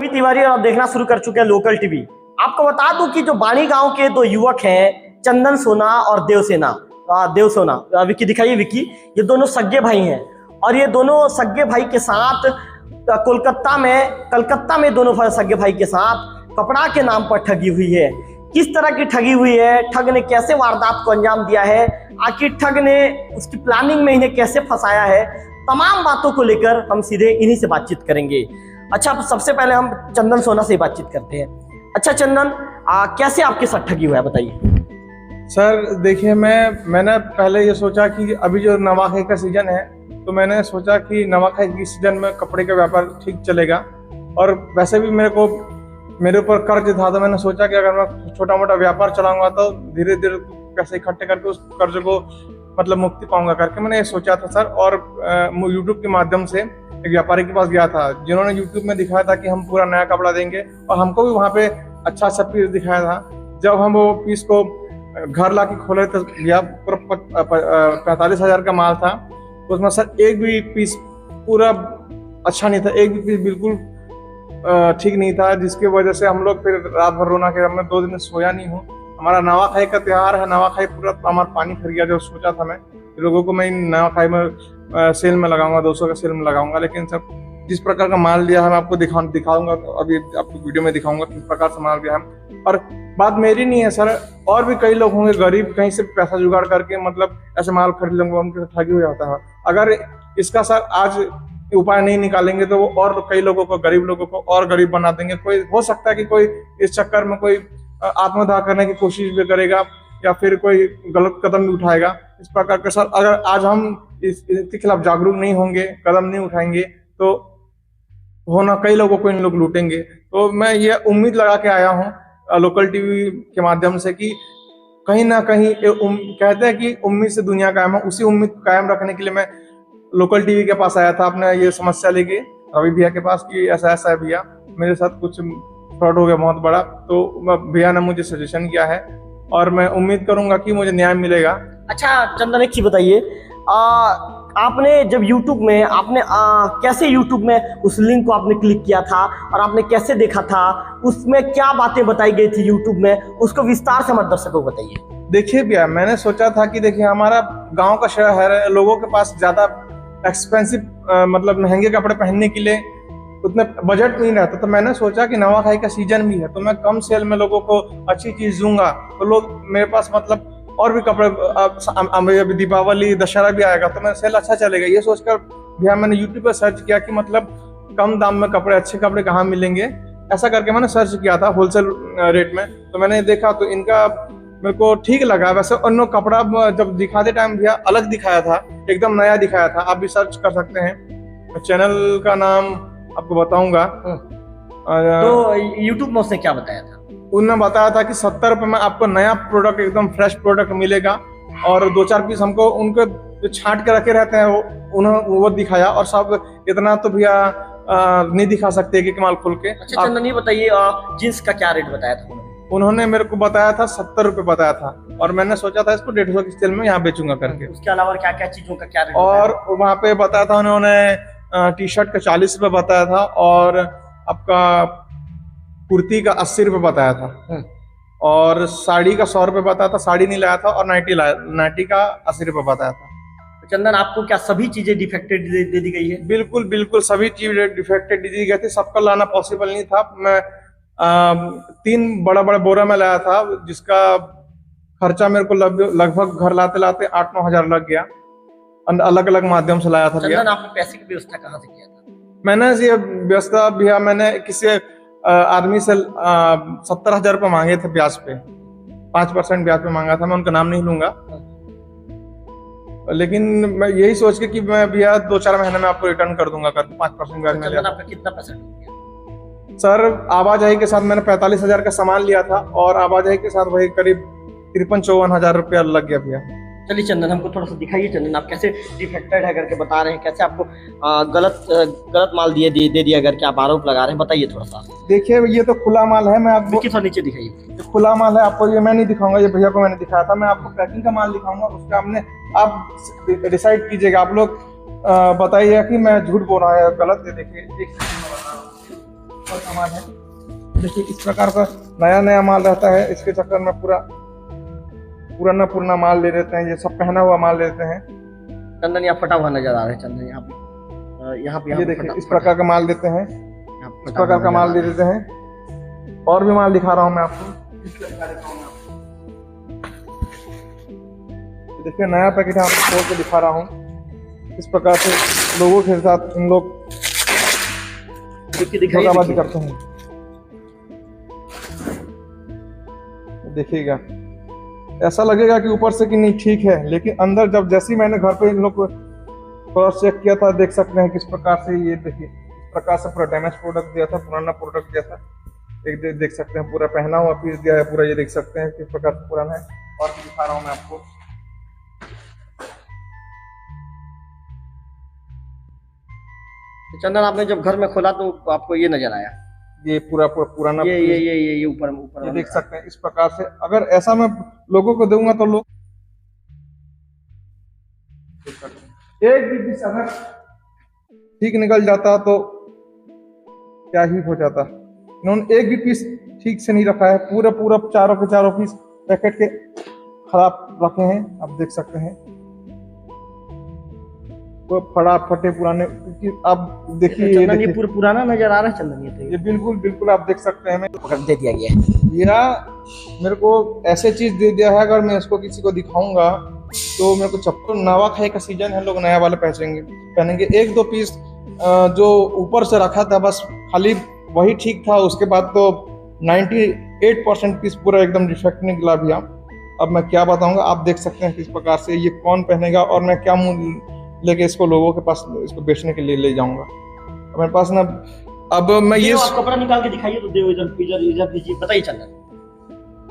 विकी तिवारी और आप देखना शुरू कर चुके हैं लोकल टीवी। आपको बता दूं कि जो बाणी गांव के दो युवक हैं, चंदन सोना और देव सोना, विकी दिखाइए विकी, ये दोनों सगे भाई हैं और ये दोनों सगे भाई के साथ कलकत्ता में दोनों सगे भाई के साथ कपड़ा के नाम पर ठगी हुई है। किस तरह की ठगी हुई है, ठग ने कैसे वारदात को अंजाम दिया है, आखिर ठग ने उसकी प्लानिंग में इन्हें कैसे फंसाया है, तमाम बातों को लेकर हम सीधे इन्हीं से बातचीत करेंगे। अच्छा, सबसे पहले हम चंदन सोना से बातचीत करते हैं। अच्छा चंदन, कैसे आपके साथ ठगी हुआ है बताइए। सर देखिए, मैंने पहले ये सोचा कि अभी जो नवाखाई का सीजन है, तो मैंने सोचा कि नवाखाई की सीजन में कपड़े का व्यापार ठीक चलेगा और वैसे भी मेरे ऊपर कर्ज था, तो मैंने सोचा कि अगर मैं छोटा मोटा व्यापार चलाऊंगा तो धीरे धीरे पैसे इकट्ठे करके उस कर्ज को मतलब मुक्ति पाऊंगा करके मैंने ये सोचा था सर। और यूट्यूब के माध्यम से एक व्यापारी के पास गया था, जिन्होंने यूट्यूब में दिखाया था कि हम पूरा नया कपड़ा देंगे और हमको भी वहाँ पे अच्छा अच्छा पीस दिखाया था। जब हम वो पीस को घर ला के खोले तो भैया पूरा 45,000 का माल था, उसमें सर एक भी पीस पूरा अच्छा नहीं था, एक भी पीस बिल्कुल ठीक नहीं था, जिसकी वजह से हम लोग फिर रात भर रोना के मैं 2 दिन सोया नहीं हूँ। हमारा नवाखाई का त्योहार है, नवाखाई पूरा हमारा पानी फिर गया। जो सोचा था मैं लोगों को मैं नवाखाई में सेल में लगाऊंगा, 200 का सेल में लगाऊंगा, लेकिन सर जिस प्रकार का माल दिया है मैं आपको दिखाऊंगा, अभी आपको वीडियो में दिखाऊंगा किस प्रकार से माल दिया है। और बात मेरी नहीं है सर, और भी कई लोग होंगे गरीब, कहीं से पैसा जुगाड़ करके मतलब ऐसे माल खरीद लेंगे, उनके साथ ठगी हो जाता है। अगर इसका सर आज उपाय नहीं निकालेंगे तो वो और कई लोगों को, गरीब लोगों को और गरीब बना देंगे। कोई हो सकता है कि कोई इस चक्कर में कोई आत्मदाह करने की कोशिश भी करेगा या फिर कोई गलत कदम भी उठाएगा। इस प्रकार के सर अगर आज हम इसके खिलाफ जागरूक नहीं होंगे, कदम नहीं उठाएंगे, तो होना कई लोगों को इन लोग लूटेंगे। तो मैं ये उम्मीद लगा के आया हूँ लोकल टीवी के माध्यम से कि कहीं ना कहीं कहते हैं कि उम्मीद से दुनिया कायम है, उसी उम्मीद को कायम रखने के लिए मैं लोकल टीवी के पास आया था अपने ये समस्या लेके, रवि भैया के पास कि ऐसा ऐसा है भैया, मेरे साथ कुछ फ्रॉड हो गया बहुत बड़ा। तो भैया ने मुझे सजेशन किया है और मैं उम्मीद करूंगा कि मुझे न्याय मिलेगा। अच्छा चंदन, एक चीज बताइए, आपने जब YouTube में आपने कैसे YouTube में उस लिंक को आपने क्लिक किया था और आपने कैसे देखा था, उसमें क्या बातें बताई गई थी YouTube में, उसको विस्तार से हमारे दर्शकों को बताइए। देखिए भैया, मैंने सोचा था कि देखिए हमारा गांव का शहर है, लोगों के पास ज्यादा एक्सपेंसिव मतलब महंगे कपड़े पहनने के लिए उतने बजट नहीं रहता, तो मैंने सोचा कि नवाखाई का सीजन भी है तो मैं कम सेल में लोगों को अच्छी चीज दूंगा, तो लोग मेरे पास मतलब और भी कपड़े, अभी दीपावली दशहरा भी आएगा तो मेरा सेल अच्छा चलेगा। ये सोचकर भैया मैंने यूट्यूब पर सर्च किया कि मतलब कम दाम में कपड़े, अच्छे कपड़े कहाँ मिलेंगे, ऐसा करके मैंने सर्च किया था होलसेल रेट में। तो मैंने देखा तो इनका मेरे को ठीक लगा। वैसे अन्य कपड़ा जब दिखाते टाइम भैया अलग दिखाया था, एकदम नया दिखाया था, आप भी सर्च कर सकते हैं। चैनल का नाम आपको बताऊंगा। तो यूट्यूब में उसने क्या बताया था? उन्होंने बताया था कि 70 रुपए में आपको नया प्रोडक्ट, एकदम फ्रेश प्रोडक्ट मिलेगा और 2-4 पीस हमको उनके जो छांट के रखे रहते हैं उन्होंने वो दिखाया, और सब इतना तो भैया नहीं दिखा सकते कि कमाल खोल के। अच्छा चंदन, ये बताइए जींस का क्या रेट बताया था? उन्होंने मेरे को बताया था 70 रुपए बताया था और मैंने सोचा था इसको 150 की सेल में यहाँ बेचूंगा करके। उसके अलावा क्या क्या चीजों का क्या रेट? और वहाँ पे बताया था उन्होंने टी शर्ट का 40 रुपए बताया था और आपका कुर्ती का 80 रुपए बताया था और साड़ी का 100 रुपए बताया था, साड़ी नहीं लाया था, और नाइटी का 80 रुपए बताया था। तो चंदन, आपको क्या सभी चीजें डिफेक्टेड दे दी गई है? बिल्कुल बिल्कुल सभी चीजें डिफेक्टेड दी गई थी, सबका लाना पॉसिबल नहीं था। मैं 3 बड़ा बड़ा बोरा में लाया था, जिसका खर्चा मेरे को लगभग घर लाते लाते 8-9 हजार लग गया। अलग अलग माध्यम से लाया था भैया। आपने पैसे की व्यवस्था कहाँ से किया था? मैंने ये व्यवस्था भैया मैंने किसी आदमी से 70,000 रुपये मांगे थे ब्याज पे, 5% ब्याज पे मांगा था, मैं उनका नाम नहीं लूंगा, लेकिन मैं यही सोच के कि मैं भैया 2-4 महीने में आपको रिटर्न कर दूंगा करके 5% ब्याज में लिया। आपका कितना पैसा गया? सर आवाजाही के साथ मैंने 45,000 का सामान लिया था और आवाजाही के साथ वही करीब 53-54 हजार रुपया लग गया भैया। चलिए चंदन, हमको थोड़ा सा दिखाइए चंदन, आप कैसे डिफेक्टेड है करके बता रहे हैं, कैसे आपको गलत माल दे दिया करके आप आरोप लगा रहे हैं, बताइए थोड़ा सा। देखिए ये तो खुला माल है, मैं आपको थोड़ा नीचे दिखाइए। खुला माल है, आपको ये मैं नहीं दिखाऊंगा, ये भैया को मैंने दिखाया था, मैं आपको पैकिंग का माल दिखाऊंगा, उसका आपने आप डिसाइड कीजिएगा, आप लोग बताइए कि मैं झूठ बोल रहा है गलत है। देखिए और सामान है। देखिए इस प्रकार का नया नया माल रहता है, इसके चक्कर में पूरा पुराना माल ले लेते हैं, ये सब पहना हुआ माल लेते हैं। चंदन यहाँ फटा हुआ नजर आ रहा है, चंदन यहाँ पे ये देखिए इस प्रकार का माल देते हैं, इस प्रकार का माल दे देते हैं। और भी माल दिखा रहा हूँ मैं आपको, देखिए नया पैकेट आपको खोल के दिखा रहा हूँ। इस प्रकार से लोगों के साथ इन लोग धोखाबाजी करते हैं। देखिएगा ऐसा लगेगा कि ऊपर से कि नहीं ठीक है, लेकिन अंदर जब जैसे ही मैंने घर पे इन लोग को क्रॉस चेक किया था, देख सकते हैं किस प्रकार से ये देखिए इस प्रकार से पूरा डैमेज प्रोडक्ट दिया था, पुराना प्रोडक्ट दिया था। एक देख सकते हैं पूरा पहना हुआ पीस दिया है पूरा, ये देख सकते हैं किस प्रकार से पुराना है। और दिखा रहा हूँ मैं आपको, चंदन आपने जब घर में खोला तो आपको ये नजर आया, ये पूरा पुराना ये ऊपर ये देख सकते हैं। इस प्रकार से अगर ऐसा मैं लोगों को दूंगा तो लोग एक भी पीस अगर ठीक निकल जाता तो क्या ही हो जाता। इन्होंने एक भी पीस ठीक से नहीं रखा है, पूरा चारों के चारों पीस पैकेट के खराब रखे हैं। आप देख सकते हैं तो फटे पुराने, आप देखिए ये पूरा पुराना नजर आ रहा है चंदन। ये बिल्कुल आप देख सकते हैं। पकड़ दे दिया गया है, या मेरे को ऐसे चीज दे दिया है, अगर मैं इसको किसी को दिखाऊंगा तो मेरे को चप्पल नवा खाई का सीजन है, लोग नया वाला पहनेंगे। एक दो पीस जो ऊपर से रखा था बस खाली वही ठीक था, उसके बाद तो 98% पीस पूरा एकदम डिफेक्ट निकला भैया। अब मैं क्या बताऊंगा, आप देख सकते हैं किस प्रकार से ये कौन पहनेगा और मैं क्या मुंह लेके इसको लोगों के पास इसको बेचने के लिए ले जाऊंगा। मेरे पास ना अब मैं ये कपड़ा निकाल के दिखाइए तो देव इधर दीजिए, बताइए चंदन।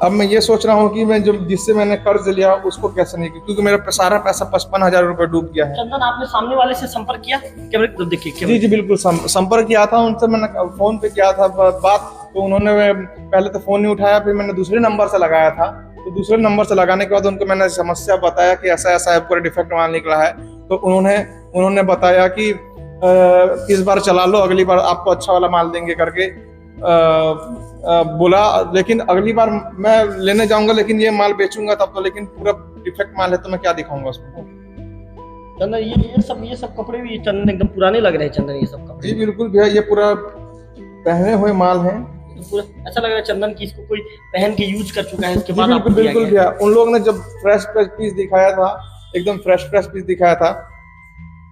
अब मैं ये सोच रहा हूँ कि मैं जो जिससे मैंने कर्ज लिया उसको कैसे नहीं, क्योंकि मेरा सारा पैसा 55,000 रुपए डूब गया है। चंदन आपने सामने वाले से संपर्क किया? कैमरे तो देखिए। जी बिल्कुल संपर्क किया था उनसे, मैंने फोन पे किया था बात, तो उन्होंने पहले तो फोन नहीं उठाया, फिर मैंने दूसरे नंबर से लगाया था। तो दूसरे नंबर से लगाने के बाद उनको मैंने समस्या बताया कि ऐसा है, पूरा डिफेक्ट माल निकला है। तो उन्होंने बताया कि इस बार चला लो, अगली बार आपको अच्छा वाला माल देंगे करके बोला। लेकिन अगली बार मैं लेने जाऊंगा, लेकिन ये माल बेचूंगा तब तो, लेकिन पूरा डिफेक्ट माल है तो मैं क्या दिखाऊंगा उसको। चंदन ये सब कपड़े भी चंदन एकदम पुराने लग रहे हैं चंदन, ये सब कपड़े। जी बिल्कुल भैया, ये पूरा पहने हुए माल है, पूरा ऐसा लग रहा है चंदन की इसको कोई पहन के यूज कर चुका है। इसके बाद बिल्कुल भैया, उन लोगों ने जब फ्रेश पीस दिखाया था, एकदम फ्रेश पीस दिखाया था।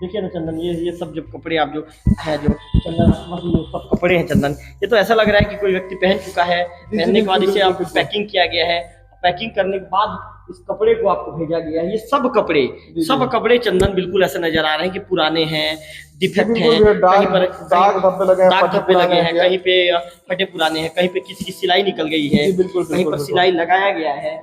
देखिए ना चंदन, ये सब जो कपड़े आप जो है जो चंदन सब कपड़े हैं चंदन, ये तो ऐसा लग रहा है कि कोई व्यक्ति पहन चुका है। पहनने के बाद इसे आपको पैकिंग किया गया है, पैकिंग करने के बाद इस कपड़े को आपको भेजा गया है। ये सब कपड़े चंदन बिल्कुल ऐसे नजर आ रहे हैं कि पुराने हैं, डिफेक्ट हैं, कहीं पर दाग धब्बे लगे हैं, कहीं पे फटे पुराने हैं, कहीं पे किसी की सिलाई निकल गई है, कहीं पर सिलाई लगाया गया है।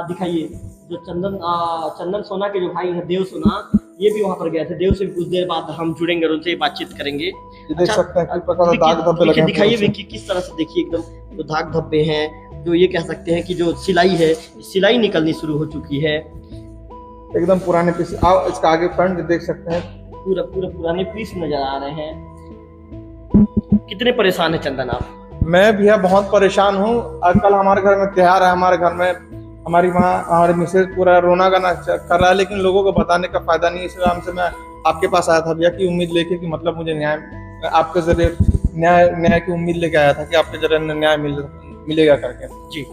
दिखाइए जो चंदन सोना के जो भाई हैं देव सोना, ये भी वहाँ पर गए थे। देव से कुछ देर बाद हम जुड़ेंगे और उनसे बातचीत करेंगे। देख सकते हैं किस प्रकार दाग धब्बे लगे हैं। दिखाइए विक्की किस तरह से, देखिए एकदम जो दाग धब्बे हैं, जो ये कह सकते हैं कि जो सिलाई है, सिलाई निकलनी शुरू हो चुकी है। एकदम पुराने पीस, आप इसका आगे फ्रंट देख सकते हैं, पूरा पुराने पीस नजर आ रहे हैं। कितने परेशान है चंदन आप? मैं भैया बहुत परेशान हूँ। कल हमारे घर में त्योहार है, हमारे घर में हमारी माँ हमारे मिसेज पूरा रोना गाना कर रहा है, लेकिन लोगों को बताने का फायदा नहीं। इस नाम से मैं आपके पास आया था भैया की उम्मीद लेके कि मतलब मुझे न्याय आपके जरिए न्याय की उम्मीद लेके आया था कि आपके जरिए न्याय मिलेगा करके जी।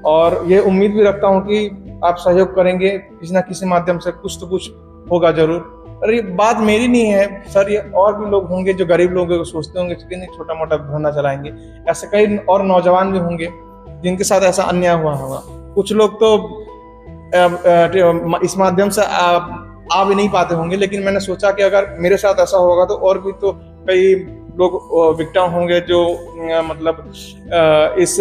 और ये उम्मीद भी रखता हूँ कि आप सहयोग करेंगे किसी न किसी माध्यम से, कुछ तो कुछ होगा जरूर। और ये बात मेरी नहीं है सर, ये और भी लोग होंगे जो गरीब लोग सोचते होंगे कि नहीं छोटा मोटा धंधा चलाएंगे, ऐसे कई और नौजवान भी होंगे जिनके साथ ऐसा अन्याय हुआ होगा। कुछ लोग तो इस माध्यम से आ भी नहीं पाते होंगे, लेकिन मैंने सोचा कि अगर मेरे साथ ऐसा होगा तो और भी तो कई लोग विक्टिम होंगे जो मतलब इस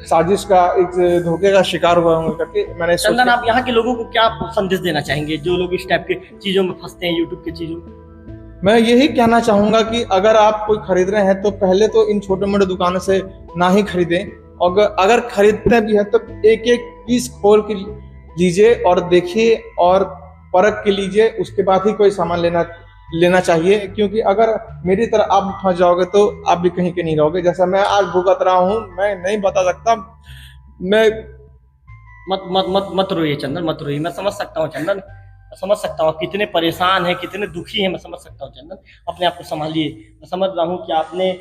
साजिश का, इस धोखे का शिकार हुआ होंगे करके मैंने सोचा। चंदन, आप यहाँ के लोगों को क्या संदेश देना चाहेंगे जो लोग इस टाइप के चीजों में फंसते हैं, यूट्यूब की चीजों में? मैं यही कहना चाहूंगा कि अगर आप कोई खरीद रहे हैं तो पहले तो इन छोटे मोटे दुकानों से ना ही खरीदें, और अगर खरीदते भी है तो एक एक पीस खोल के लीजिए और देखिए और परख के लीजिए, उसके बाद ही कोई सामान लेना लेना चाहिए, क्योंकि अगर मेरी तरह आप फंस जाओगे तो आप भी कहीं के नहीं रहोगे। जैसा मैं आज भुगत रहा हूँ, मैं नहीं बता सकता। मैं मत मत मत मत रोइए चंदन, मत रोइए। मैं समझ सकता हूँ चंदन, मैं समझ सकता हूँ कितने परेशान हैं, कितने दुखी हैं। मैं समझ सकता हूँ चंदन, अपने आप को संभालिए। मैं समझ रहा हूँ कि आपने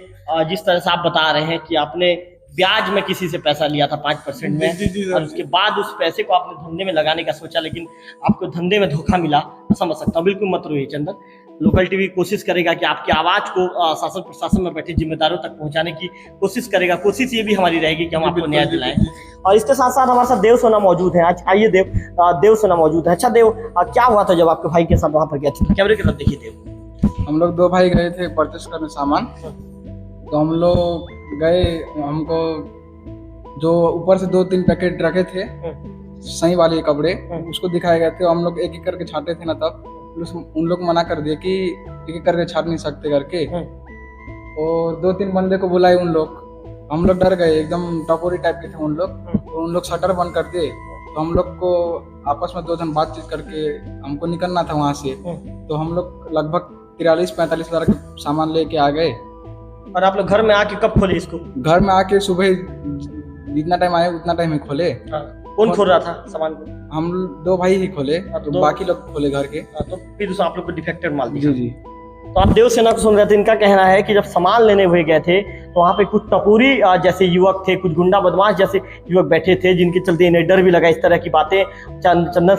जिस तरह से आप बता रहे हैं कि आपने ब्याज में किसी से पैसा लिया था 5% में, जी, और उसके बाद उस पैसे को आपने धंधे में लगाने का सोचा, लेकिन आपको धंधे में धोखा मिला। मैं समझ सकता हूँ, बिल्कुल मत रोइए चंदन। लोकल टीवी कोशिश करेगा कि आपकी आवाज़ को शासन प्रशासन में बैठे जिम्मेदारों तक पहुंचाने की कोशिश करेगा। कोशिश ये भी हमारी रहेगी कि हम आपको न्याय दिलाएं। और इसके साथ साथ हमारे साथ देव सोना मौजूद है। आज आइए देव सोना मौजूद है। अच्छा देव, क्या हुआ था जब आपके भाई के साथ वहाँ पर गए थे? कैमरे की तरफ देखिए देव। हम लोग 2 भाई गए थे परचेस करने सामान। तो हम लोग गए, हमको जो ऊपर से 2-3 पैकेट रखे थे सही वाले कपड़े, उसको दिखाए गए थे। हम लोग एक एक करके छाटे थे ना, तब उन लोग मना कर दिए कि एक एक करके छाट नहीं सकते करके। और 2-3 बंदे को बुलाए उन लोग, हम लोग डर गए, एकदम टपोरी टाइप के थे उन लोग। तो उन लोग शटर बंद कर दिए। तो हम लोग को आपस में 2 जन बातचीत करके हमको निकलना था वहाँ से। तो हम लोग लगभग 43-45 हज़ार के सामान लेके आ गए। और आप लोग घर में आके कब खोले इसको? घर में आके सुबह जितना टाइम आए उतना टाइम ही खोले। कौन खोल रहा था सामान को? हम 2 भाई ही खोले, तो बाकी लोग खोले घर के। तो फिर उस आप लोग को डिफेक्टेड माल दिया। जी। तो आप देव सेना को सुन रहे थे। इनका कहना है कि जब सामान लेने हुए गए थे तो वहाँ पे कुछ टपोरी जैसे युवक थे, कुछ गुंडा बदमाश जैसे युवक बैठे थे, जिनके चलते इन्हें डर भी लगा। इस तरह की बातें चंदन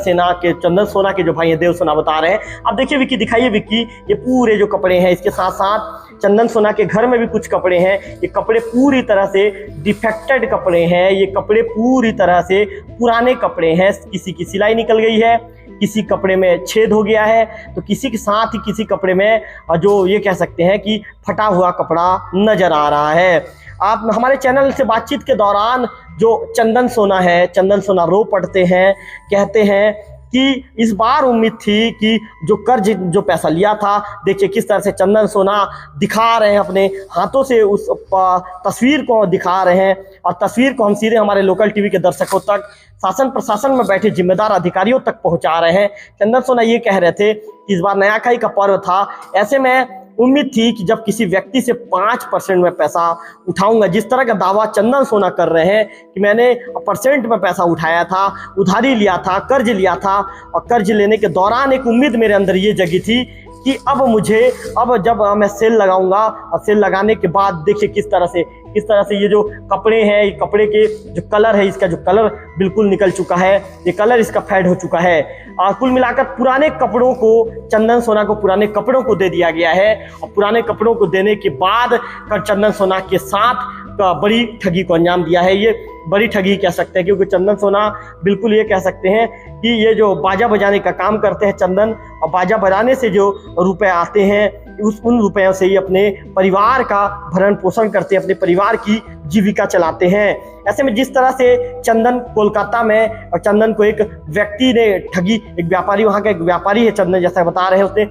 सोना के जो भाई हैं देव सोना बता रहे हैं। अब देखिए विक्की, दिखाइए विक्की, ये पूरे जो कपड़े हैं, इसके साथ साथ चंदन सोना के घर में भी कुछ कपड़े हैं। ये कपड़े पूरी तरह से डिफेक्टेड कपड़े हैं। ये कपड़े पूरी तरह से पुराने कपड़े हैं। किसी की सिलाई निकल गई है, किसी कपड़े में छेद हो गया है, तो किसी के साथ ही किसी कपड़े में जो ये कह सकते हैं कि फटा हुआ कपड़ा नजर आ रहा है। आप हमारे चैनल से बातचीत के दौरान जो चंदन सोना है, चंदन सोना रो पड़ते हैं, कहते हैं कि इस बार उम्मीद थी कि जो पैसा लिया था, देखिए किस तरह से चंदन सोना दिखा रहे हैं, अपने हाथों से उस तस्वीर को दिखा रहे हैं। और तस्वीर को हम सीधे हमारे लोकल टीवी के दर्शकों तक, शासन प्रशासन में बैठे जिम्मेदार अधिकारियों तक पहुंचा रहे हैं। चंदन सोना ये कह रहे थे कि इस बार नयाखाई का पर्व था, ऐसे में उम्मीद थी कि जब किसी व्यक्ति से 5% में पैसा उठाऊंगा, जिस तरह का दावा चंदन सोना कर रहे हैं कि मैंने परसेंट में पैसा उठाया था, उधारी लिया था, कर्ज लिया था, और कर्ज लेने के दौरान एक उम्मीद मेरे अंदर ये जगी थी कि अब जब मैं सेल लगाऊंगा, और सेल लगाने के बाद देखिए किस तरह से ये जो कपड़े हैं, ये कपड़े के जो कलर है, इसका जो कलर बिल्कुल निकल चुका है, ये कलर इसका फेड हो चुका है। और कुल मिलाकर पुराने कपड़ों को, चंदन सोना को पुराने कपड़ों को दे दिया गया है। और पुराने कपड़ों को देने के बाद चंदन सोना के साथ बड़ी ठगी को अंजाम दिया है। ये बड़ी ठगी कह सकते हैं, क्योंकि चंदन सोना बिल्कुल ये कह सकते हैं कि ये जो बाजा बजाने का काम करते हैं चंदन, और बाजा बजाने से जो रुपए आते हैं, उन रुपयों से ही अपने परिवार का भरण पोषण करते हैं, अपने परिवार की जीविका चलाते हैं। ऐसे में जिस तरह से चंदन कोलकाता में, और चंदन को एक व्यक्ति ने ठगी, एक व्यापारी, वहाँ का एक व्यापारी है चंदन, जैसा बता रहे हैं, उसने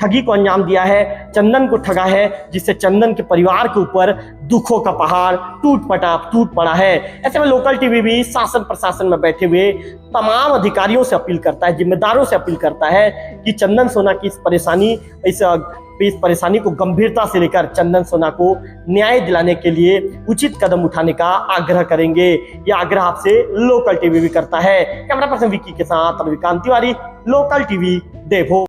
ठगी को अंजाम दिया है, चंदन को ठगा है, जिससे चंदन के परिवार के ऊपर दुखों का पहाड़ टूट पड़ा है। ऐसे में लोकल टीवी भी शासन प्रशासन में बैठे हुए तमाम अधिकारियों से अपील करता है, जिम्मेदारों से अपील करता है कि चंदन सोना की इस परेशानी को गंभीरता से लेकर चंदन सोना को न्याय दिलाने के लिए उचित कदम उठाने का आग्रह करेंगे। यह आग्रह आपसे लोकल टीवी भी करता है। कैमरा पर्सन विक्की के साथ रविकांत तिवारी, लोकल टीवी, देवो।